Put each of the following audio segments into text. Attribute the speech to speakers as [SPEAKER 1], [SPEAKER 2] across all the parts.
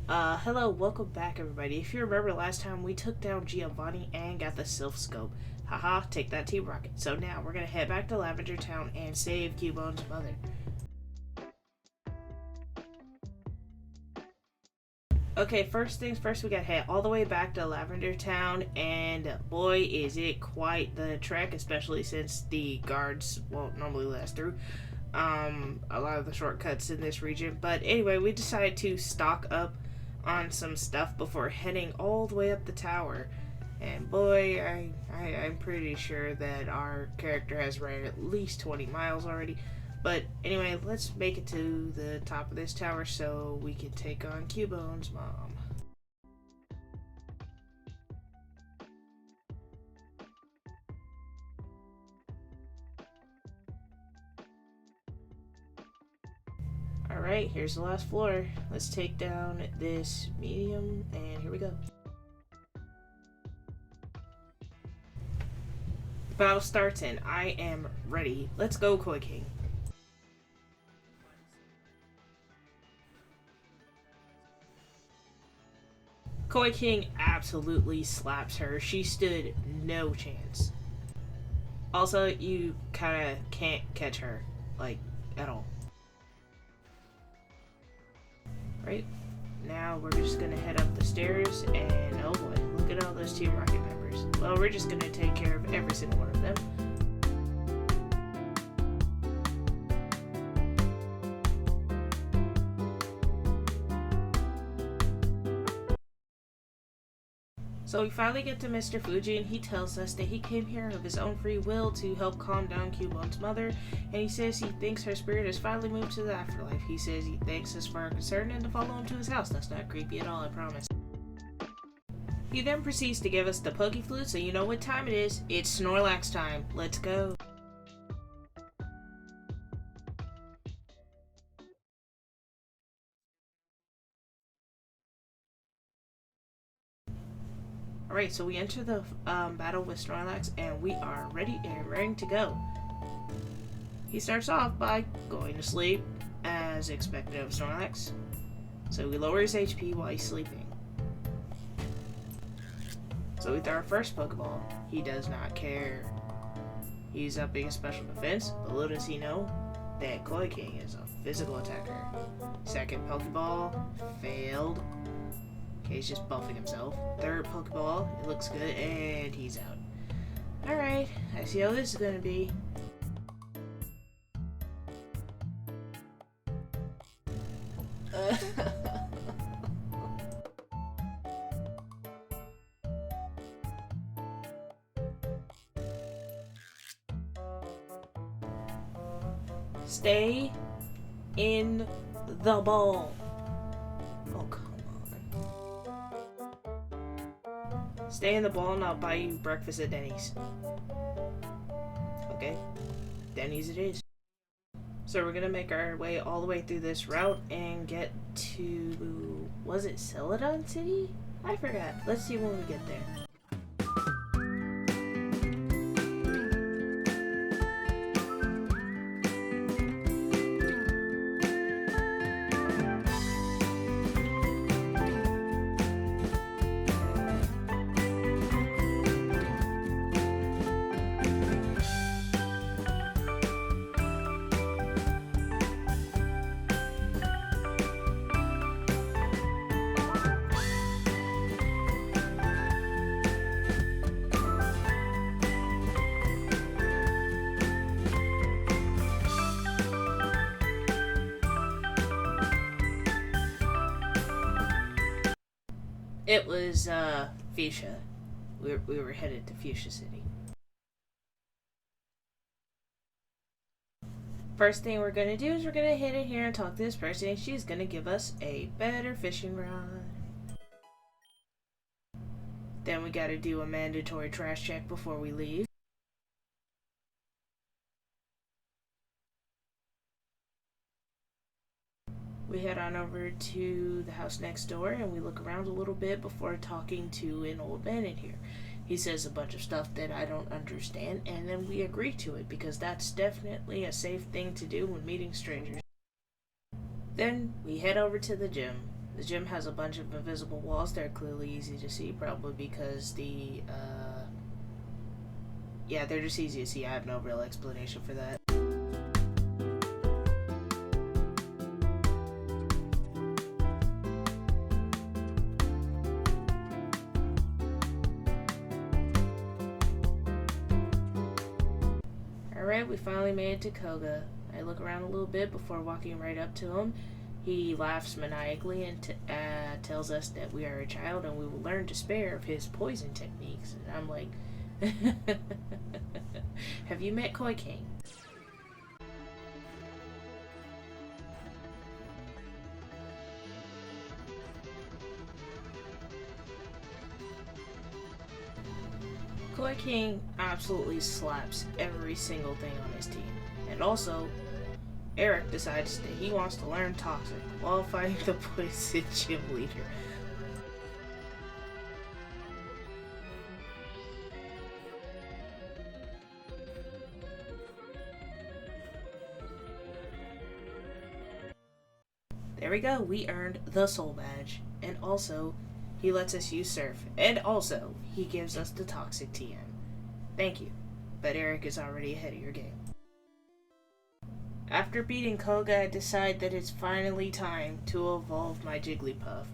[SPEAKER 1] Hello, welcome back everybody. If you remember last time we took down Giovanni and got the Sylph Scope. Haha, take that T-Rocket. So now we're gonna head back to Lavender Town and save Cubone's mother. Okay, first things first, we gotta head all the way back to Lavender Town, and boy is it quite the trek, especially since the guards won't normally let us through. A lot of the shortcuts in this region. But anyway, we decided to stock up on some stuff before heading all the way up the tower. And boy, I'm pretty sure that our character has ran at least 20 miles already. But anyway, let's make it to the top of this tower so we can take on Cubone's mom. Alright, here's the last floor. Let's take down this medium, and here we go. The battle starts and I am ready. Let's go, Koi King. Koi King absolutely slaps her. She stood no chance. Also, you kinda can't catch her, like, at all. Right? Now we're just gonna head up the stairs, and oh boy, look at all those Team Rocket members. Well, we're just gonna take care of every single one of them. So we finally get to Mr. Fuji, and he tells us that he came here of his own free will to help calm down Cubone's mother, and he says he thinks her spirit has finally moved to the afterlife. He says he thanks us for our concern and to follow him to his house. That's not creepy at all, I promise. He then proceeds to give us the Poke Flute, so you know what time it is. It's Snorlax time. Let's go. Alright, so we enter the battle with Snorlax, and we are ready and raring to go. He starts off by going to sleep, as expected of Snorlax. So we lower his HP while he's sleeping. So we throw our first Pokeball. He does not care. He's upping his special defense, but little does he know that Koi King is a physical attacker. Second Pokeball, failed. Okay, he's just buffing himself. Third Pokeball, it looks good, and he's out. Alright, I see how this is gonna be. Stay in the ball. Oh, come on. Stay in the ball and I'll buy you breakfast at Denny's. Okay, Denny's it is. So we're gonna make our way all the way through this route and get to... was it Celadon City? I forgot. Let's see when we get there. It was, Fuchsia. We were headed to Fuchsia City. First thing we're gonna do is we're gonna head in here and talk to this person, and she's gonna give us a better fishing rod. Then we gotta do a mandatory trash check before we leave. We head on over to the house next door and we look around a little bit before talking to an old man in here. He says a bunch of stuff that I don't understand, and then we agree to it because that's definitely a safe thing to do when meeting strangers. Then we head over to the gym. The gym has a bunch of invisible walls. They're clearly easy to see, probably because yeah, they're just easy to see. I have no real explanation for that. Alright, we finally made it to Koga. I look around a little bit before walking right up to him. He laughs maniacally and tells us that we are a child and we will learn to spare of his poison techniques. And I'm like, have you met Koi King? Koi King absolutely slaps every single thing on his team. And also, Eric decides that he wants to learn Toxic while fighting the poison gym leader. There we go, we earned the Soul Badge. And also, he lets us use Surf. And also, he gives us the Toxic TM. Thank you. But Eric is already ahead of your game. After beating Koga, I decide that it's finally time to evolve my Jigglypuff.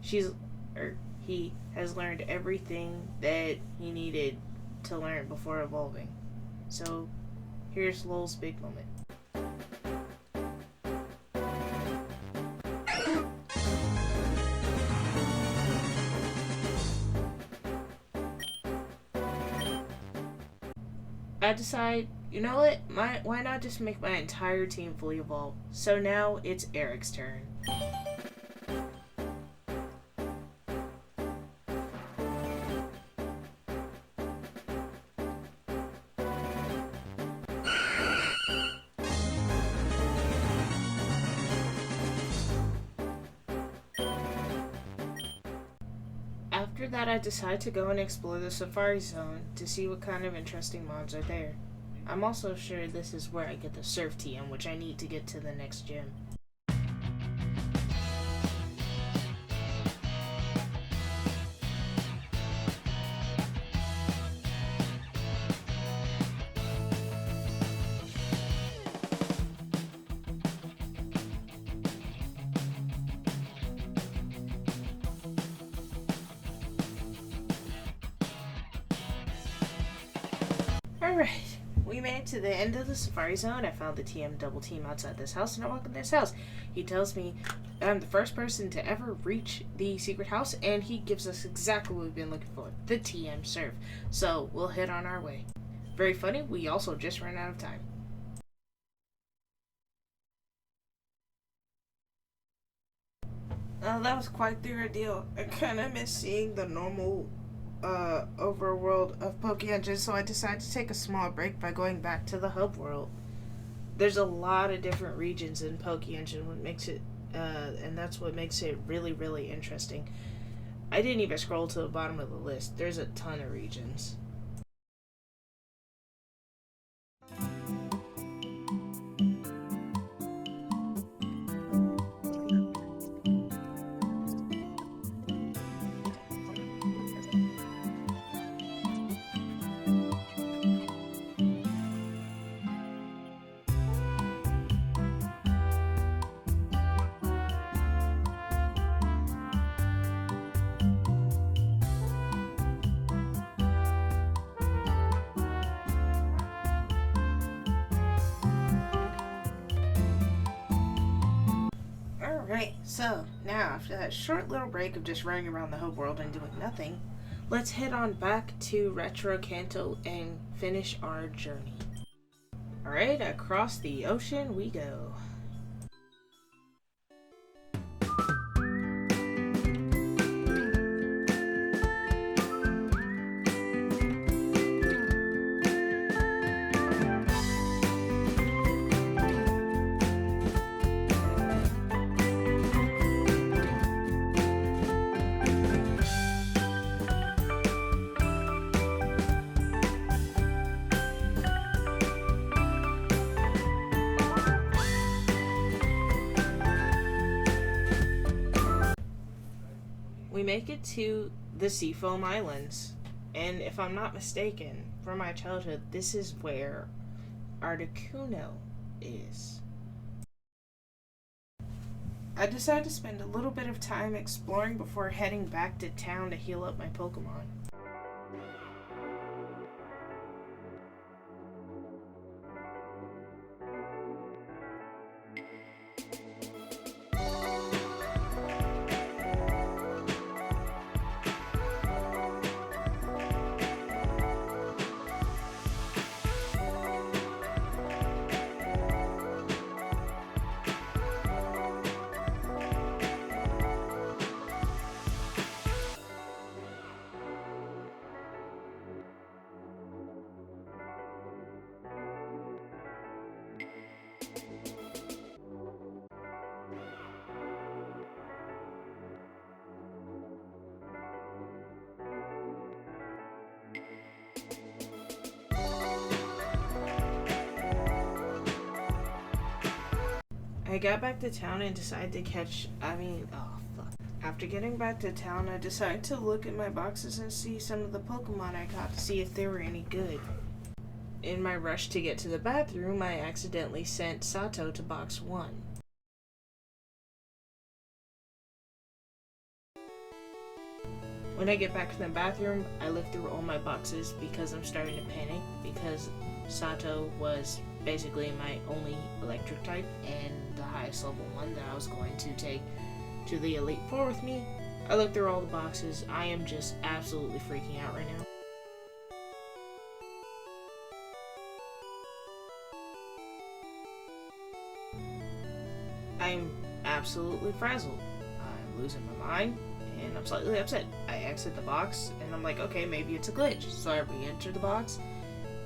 [SPEAKER 1] He has learned everything that he needed to learn before evolving. So, here's Lol's big moment. I decide, you know what? Why not just make my entire team fully evolved? So now it's Eric's turn. After that, I decide to go and explore the Safari Zone to see what kind of interesting mobs are there. I'm also sure this is where I get the Surf TM, which I need to get to the next gym. Alright, we made it to the end of the Safari Zone. I found the TM double team outside this house, and I walk in this house. He tells me I'm the first person to ever reach the secret house, and he gives us exactly what we've been looking for, the TM Surf. So, we'll head on our way. Very funny, we also just ran out of time. That was quite the ordeal. I kind of miss seeing the normal overworld of Pokengine, so I decided to take a small break by going back to the hub world. There's a lot of different regions in Pokengine, what makes it, and that's what makes it really, really interesting. I didn't even scroll to the bottom of the list. There's a ton of regions. Alright, so now after that short little break of just running around the whole world and doing nothing, let's head on back to Retro Kanto and finish our journey. Alright, across the ocean we go. We make it to the Seafoam Islands, and if I'm not mistaken, from my childhood, this is where Articuno is. I decided to spend a little bit of time exploring before heading back to town to heal up my Pokemon. I got back to town and decided to After getting back to town, I decided to look at my boxes and see some of the Pokemon I caught to see if they were any good. In my rush to get to the bathroom, I accidentally sent Sato to box 1. When I get back to the bathroom, I look through all my boxes because I'm starting to panic because Sato was basically my only electric type and the highest level one that I was going to take to the Elite Four with me. I look through all the boxes. I am just absolutely freaking out right now. I'm absolutely frazzled. I'm losing my mind and I'm slightly upset. I exit the box and I'm like, okay, maybe it's a glitch. So I re-enter the box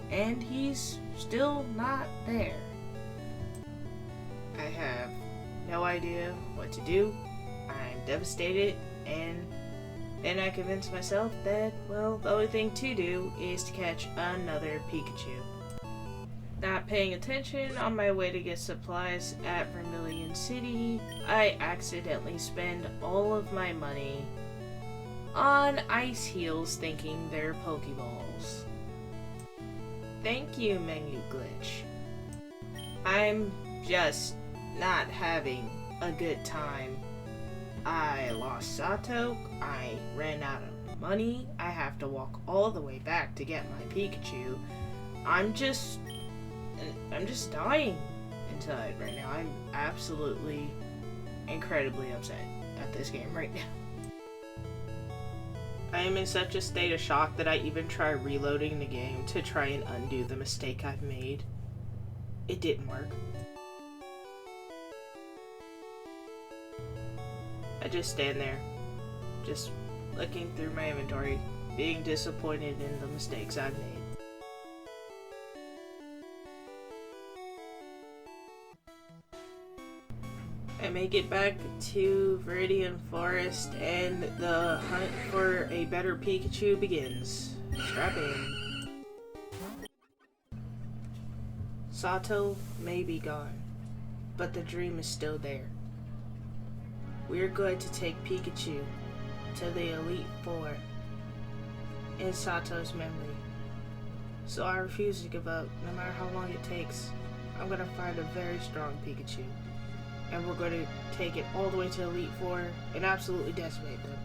[SPEAKER 1] and he's still not there. I have no idea what to do. I'm devastated, and then I convince myself that, well, the only thing to do is to catch another Pikachu. Not paying attention, on my way to get supplies at Vermilion City, I accidentally spend all of my money on ice heals thinking they're Pokeballs. Thank you, menu glitch. I'm just not having a good time. I lost Sato, I ran out of money, I have to walk all the way back to get my Pikachu. I'm just dying inside right now. I'm absolutely incredibly upset at this game right now. I am in such a state of shock that I even try reloading the game to try and undo the mistake I've made. It didn't work. I just stand there, just looking through my inventory, being disappointed in the mistakes I've made. I make it back to Viridian Forest and the hunt for a better Pikachu begins. Strap in. Sato may be gone, but the dream is still there. We're going to take Pikachu to the Elite Four in Sato's memory. So I refuse to give up, no matter how long it takes. I'm going to find a very strong Pikachu, and we're going to take it all the way to Elite Four and absolutely decimate them.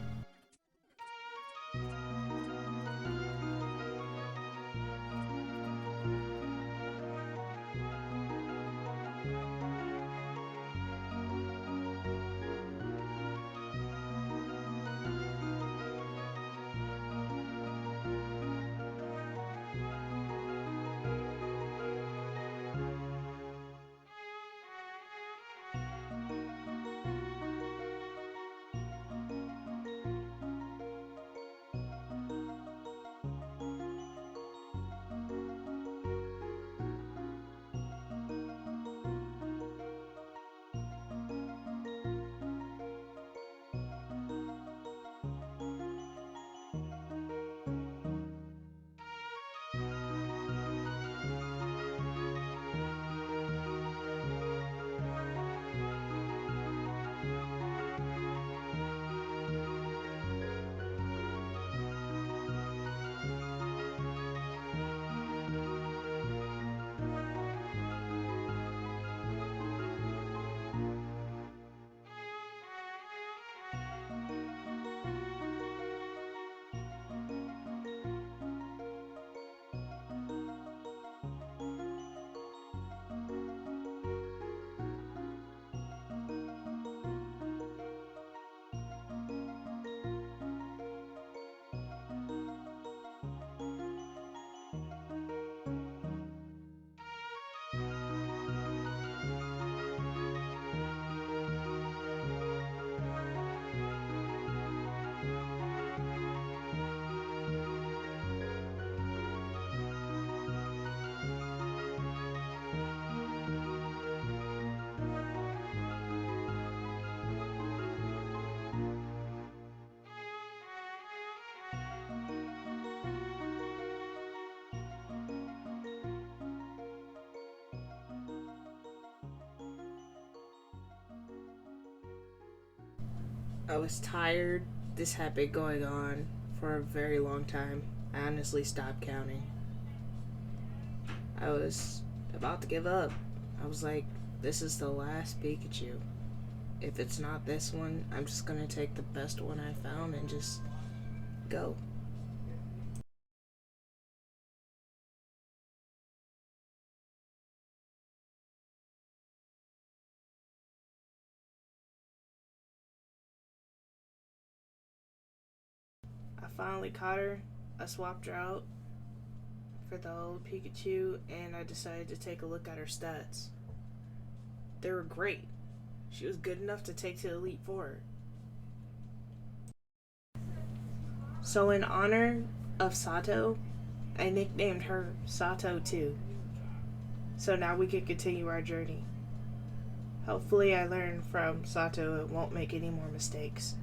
[SPEAKER 1] I was tired. This had been going on for a very long time. I honestly stopped counting. I was about to give up. I was like, this is the last Pikachu. If it's not this one, I'm just gonna take the best one I found and just go. I finally caught her. I swapped her out for the old Pikachu, and I decided to take a look at her stats. They were great. She was good enough to take to Elite Four. So, in honor of Sato, I nicknamed her Sato too. So now we can continue our journey. Hopefully, I learn from Sato and won't make any more mistakes.